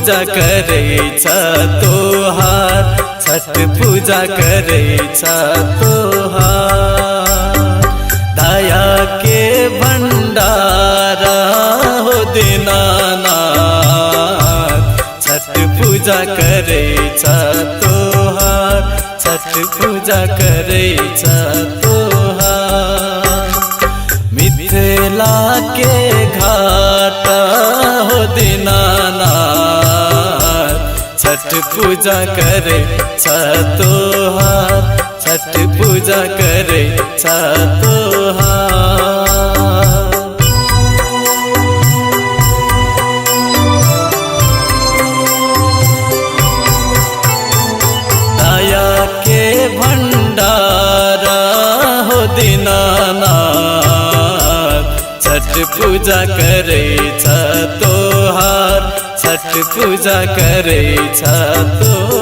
पूजा करे तोहार, छठ पूजा करे तोहार। दया के भंडारा हो दीनानाथ, छठ पूजा करे तोहार, छठ पूजा करे तोहार। मिथिला के घाटा हो दीनानाथ, छठ पूजा करे तोहार, छठ पूजा करे तोहार। दया के भंडारा हो दीनानाथ, छठ पूजा करे तोहार, छठ पूजा करे तोहार।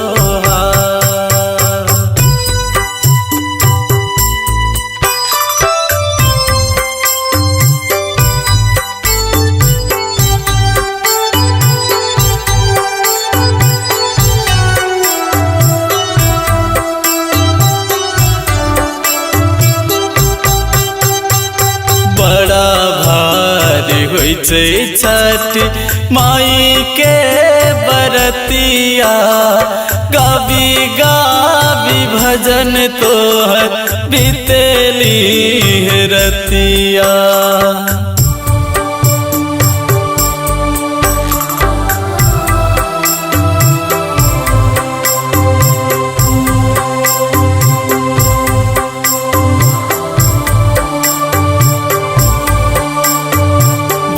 बड़ा भारी होइ छै छठ माई के बरतिया, गावी गावी भजन तोहर बीतेली रतिया।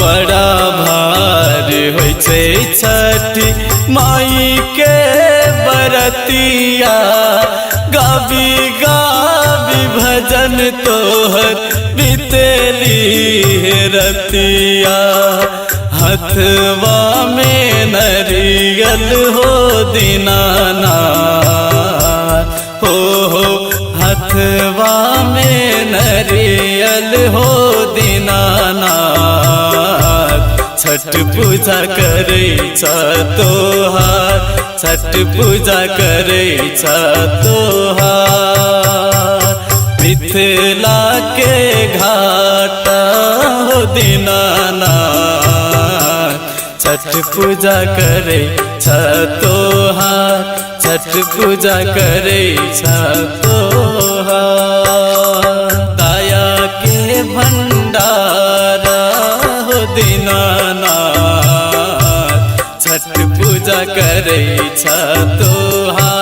बड़ा भारी होइ छै छठ माई के बरतिया, गावी गावी भजन तोहर बीतेली रतिया। हथवा में नरियल हो दीनानाथ, हो हथवा में नरियल हो दीनानाथ, छठ पूजा करे तोहार, छठ पूजा करे तोहार। मिथिला के घाटा हो दीनानाथ, छठ पूजा करे तोहार, छठ पूजा करे तोहार। दया के भंडारा हो दीनानाथ, छठ पूजा करे तोहार।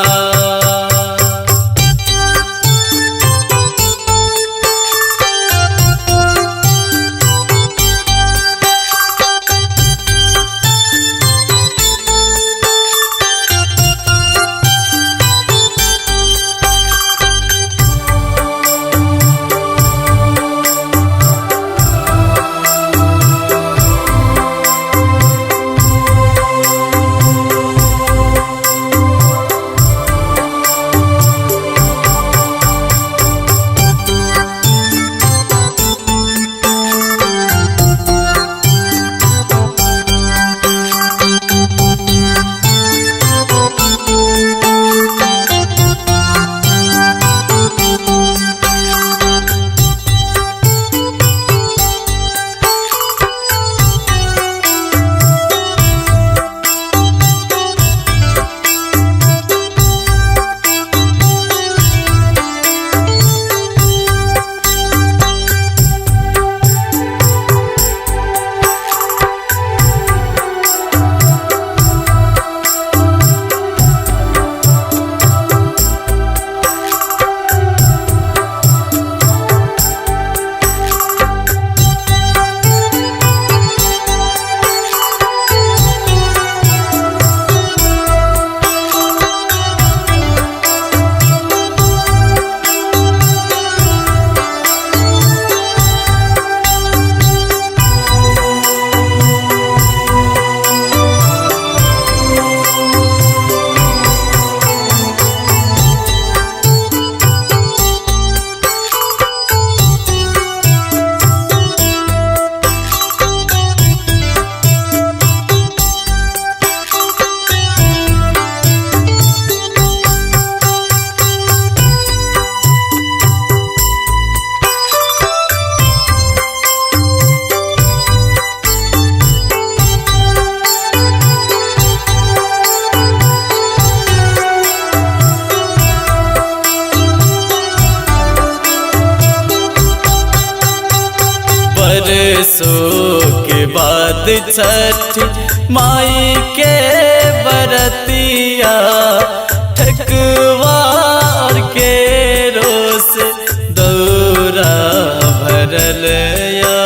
छठी माई के बरतिया ठकुआर के रोस दौरा भरल या।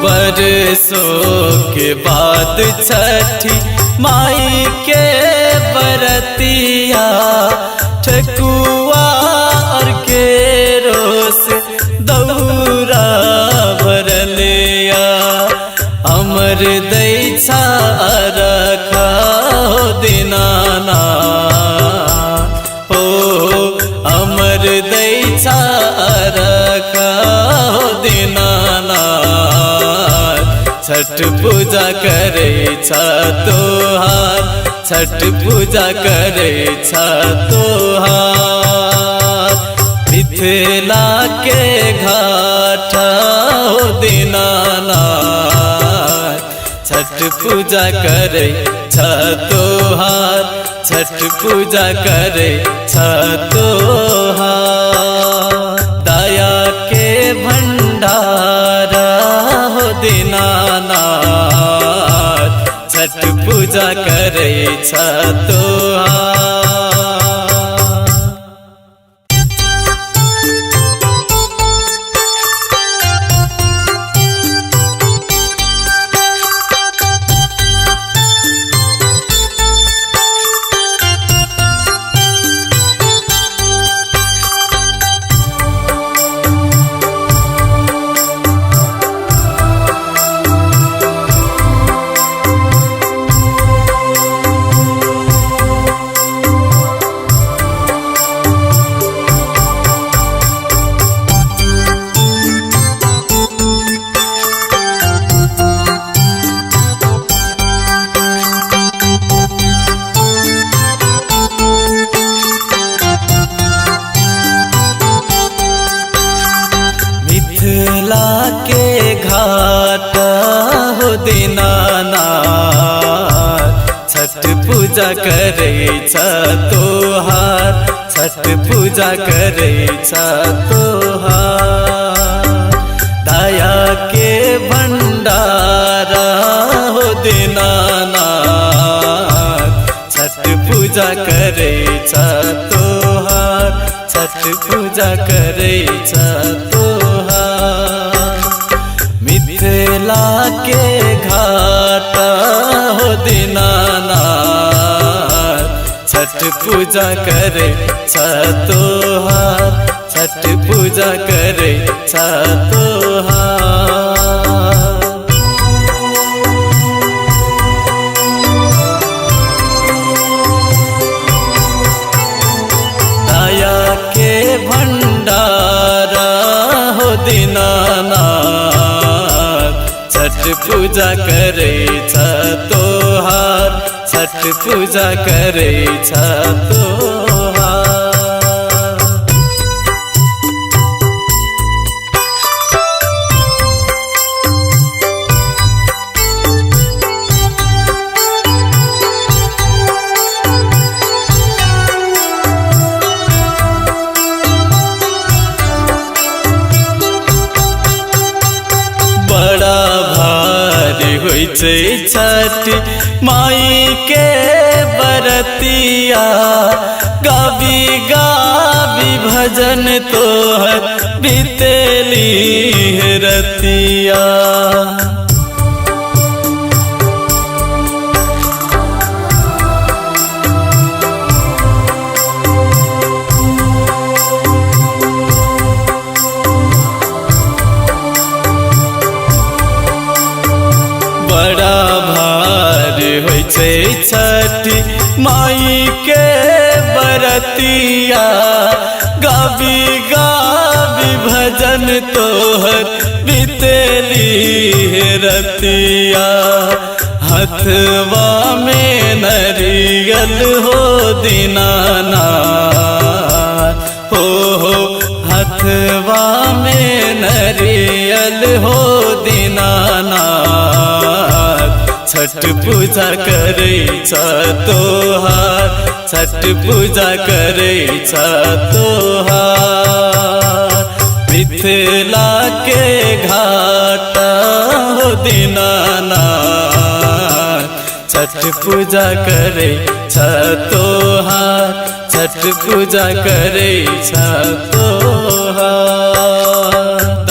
बरसों के बाद छठी माई के बरतिया ठकुआर के रोस दौरा भरलिया। अमर दैछा रखा दीनाना हो, अमर दैछा रखा दीनाना। छठ पूजा करे छा तोहार, छठ पूजा करे छा तोहार। मिथिला के घाट हो दीनानाथ, छठ पूजा करे छा तोहार, छठ पूजा करे छा तोहार। दया के भंडारा हो दीनानाथ, छठ पूजा करे छा तोहार। मिथिला के घाट हो दीनानाथ, छठ पूजा करे छा तोहार, छठ पूजा करे छा तोहार। दया के भंडारा हो दीनानाथ, छठ पूजा करे छा तोहार, छठ पूजा करे छा तोहार। मिथिला के घाट हो दीनानाथ, छठ पूजा करे छा तोहार, छठ पूजा करे छा तोहार। दया के भंडारा हो दीनानाथ, छठ पूजा करे छा तोहार, छठ पूजा करे छा तोहार। बड़ा भारी होइ छै छठ माई के बरतिया। गाबी गाबी भजन तोहर बीतेली रतिया। बड़ा भारी होइ छै छठी माई के बरतिया। गाबी गाबी भजन तोहर बीतेली रतिया। हथवा में नरियल हो दीनानाथ, हो हथवा में नरियल हो दीनानाथ। छठ पूजा करै छ तोहार, छठ पूजा करै छ तोहार। मिथिला के घाट हो दीनानाथ, छठ पूजा करै छ तोहार, छठ पूजा करै छ तोहार।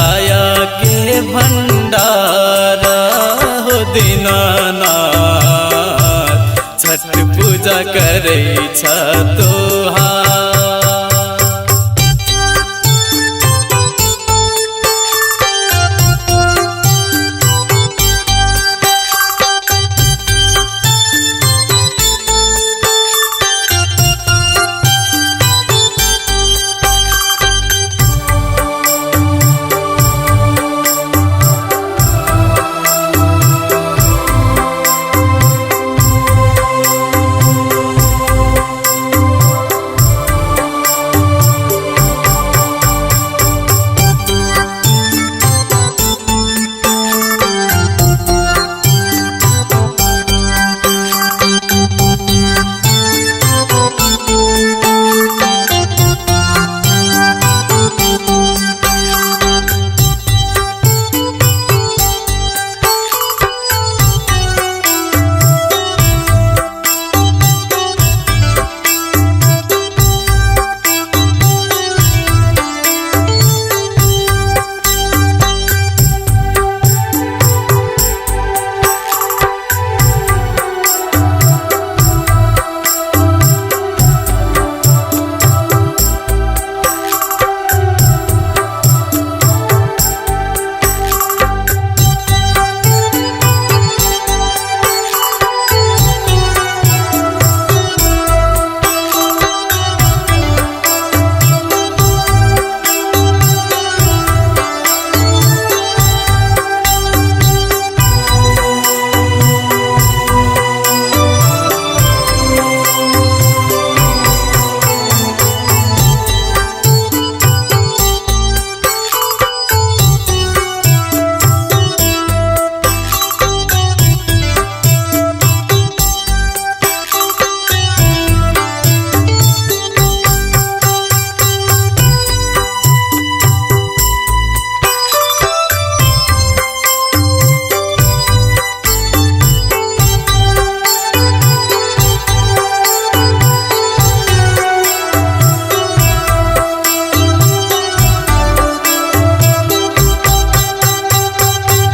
दया के भंडारा हो दीनानाथ, छठ पूजा करै छ तोहार।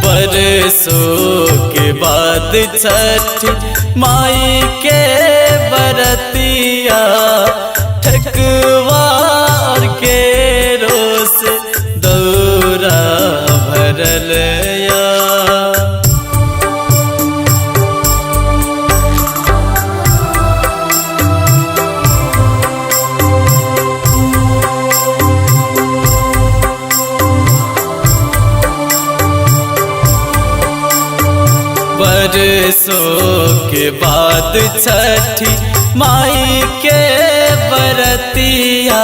बरसों के बाद छठ माई के बरतिया, ठकुआर के रोस दौरा भरल या। बरसों के बाद छठी माई के बरतिया,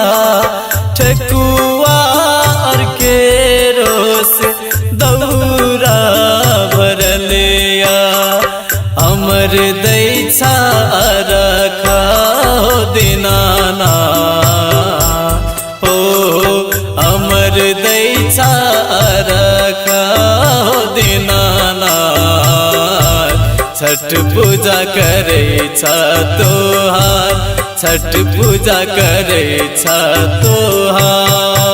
ठकुआर के रोस दौरा भरलिया। अमर दैछा रखा हो दीनानाथ, हो अमर दैछा रखा हो दीनानाथ। छठ पूजा करै छ तोहार, छठ पूजा करै छ तोहार।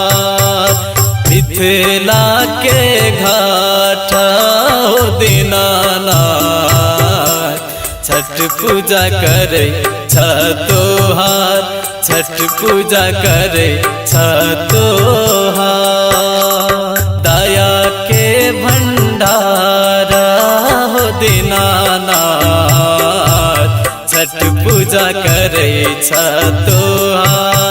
मिथिला के घाट हो दीनानाथ, छठ पूजा करै छ तोहार, छठ पूजा करै छ तोहार। दया के भंडारा हो दीनानाथ, छठ पूजा करै छ तोहार।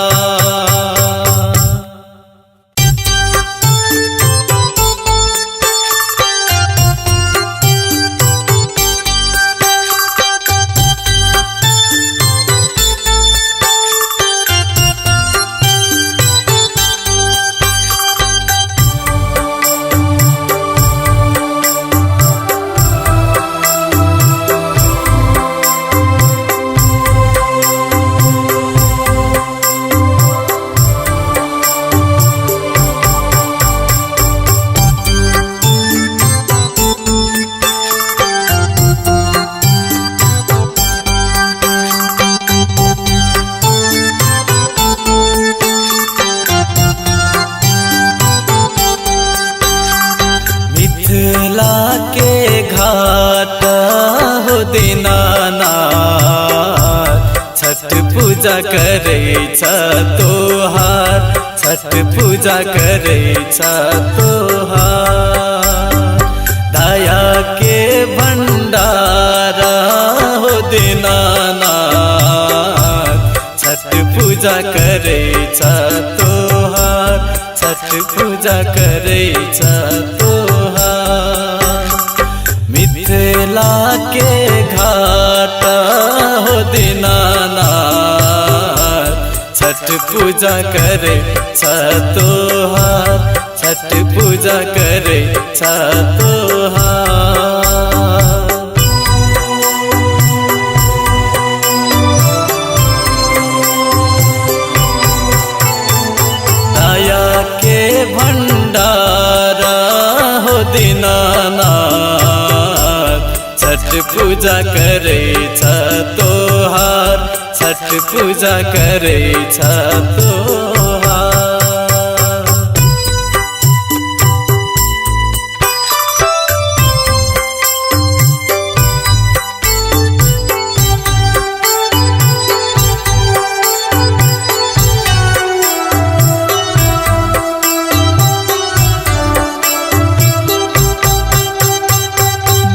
करेछ तोहार, छठ पूजा करेछ तोहार। दया के भंडारा हो दीनानाथ, छठ पूजा करेछ तोहार, छठ पूजा करेछ तोहार। मिथिला के घाट हो दीनानाथ, छठ पूजा करेछ तोहार, छठ पूजा करेछ तोहार। दया के भंडारा हो दीनानाथ, छठ पूजा करेछ तोहार, छठ पूजा करेछ तोहार।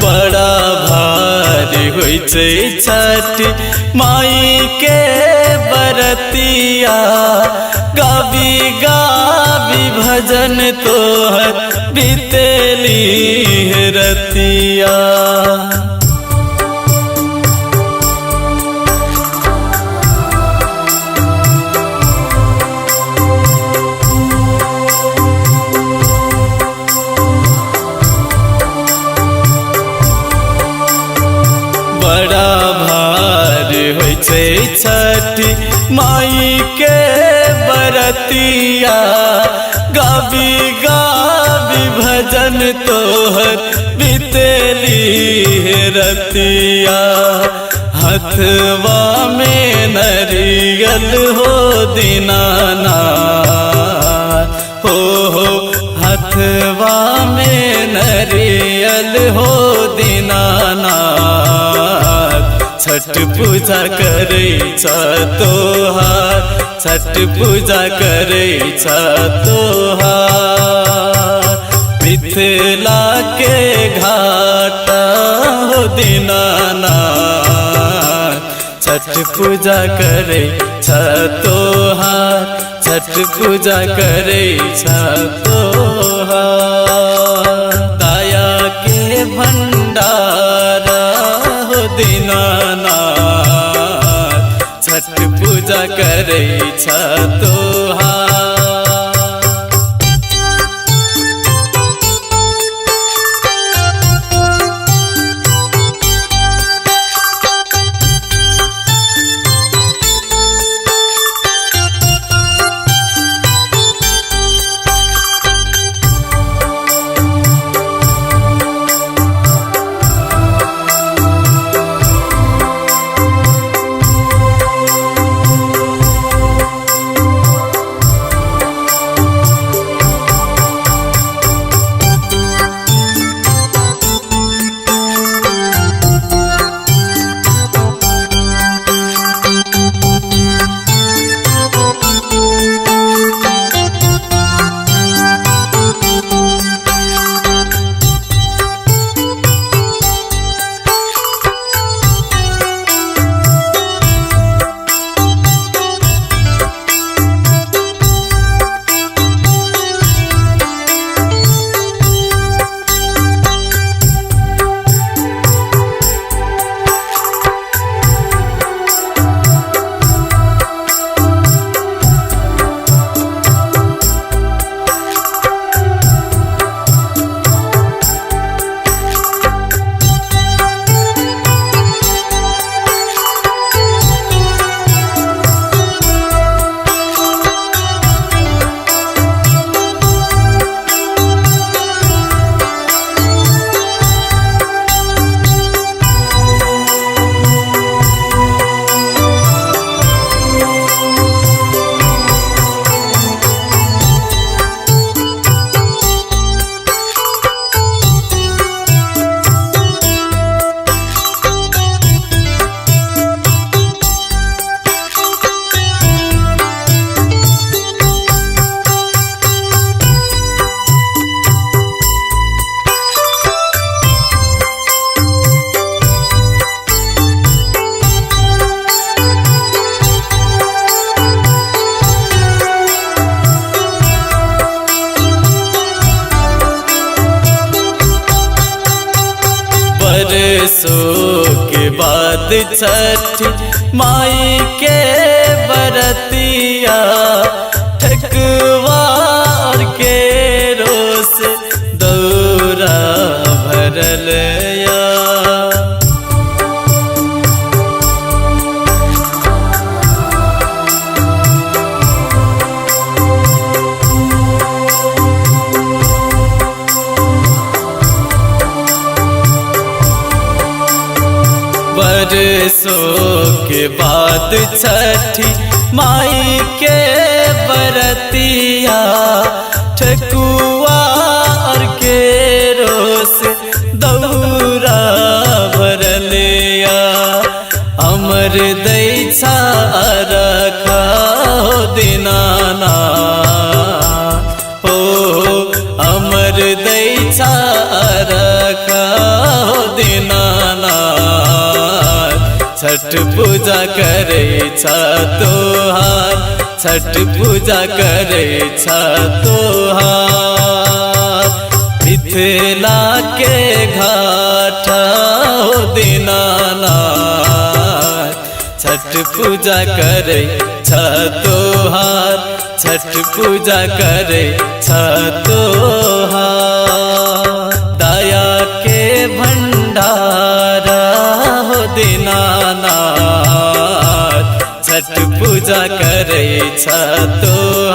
बड़ा भारी होइ छै छठ माई के बरतिया, गाबी गाबी भजन तोहर बीतेली रतिया। बड़ा भारी होइ छै छठ माई के बरतिया, गाबी गाबी भजन तोहर बीतेली रतिया। हथवा में नरियल हो दीनानाथ, हो हथवा में नरियल हो दीनानाथ, छठ पूजा करेछ तोहार, छठ पूजा करेछ तोहार। मिथिला के घाट हो दीनानाथ, छठ पूजा करेछ तोहार, छठ पूजा करेछ तोहार। दया के भंडारा हो दीनानाथ, छठ पूजा करेछ तोहार। छठी माई के बरतिया ठकुआर के रोस दौरा भरल या। बरसों के बाद छठी माई के बरतिया ठकुआर के रोस दौरा भरलिया। अमर दैछा रखा दीनानाथ हो, अमर दैछा रखा दीनानाथ। छठ पूजा करे छा तोहार, छठ पूजा करे छा तोहार। मिथिला के घाट हो दीनानाथ, छठ पूजा करे छा तोहार, छठ पूजा करे छा तोहार। दया के भंडारा हो दीनानाथ, छठ पूजा करे छा तोहार।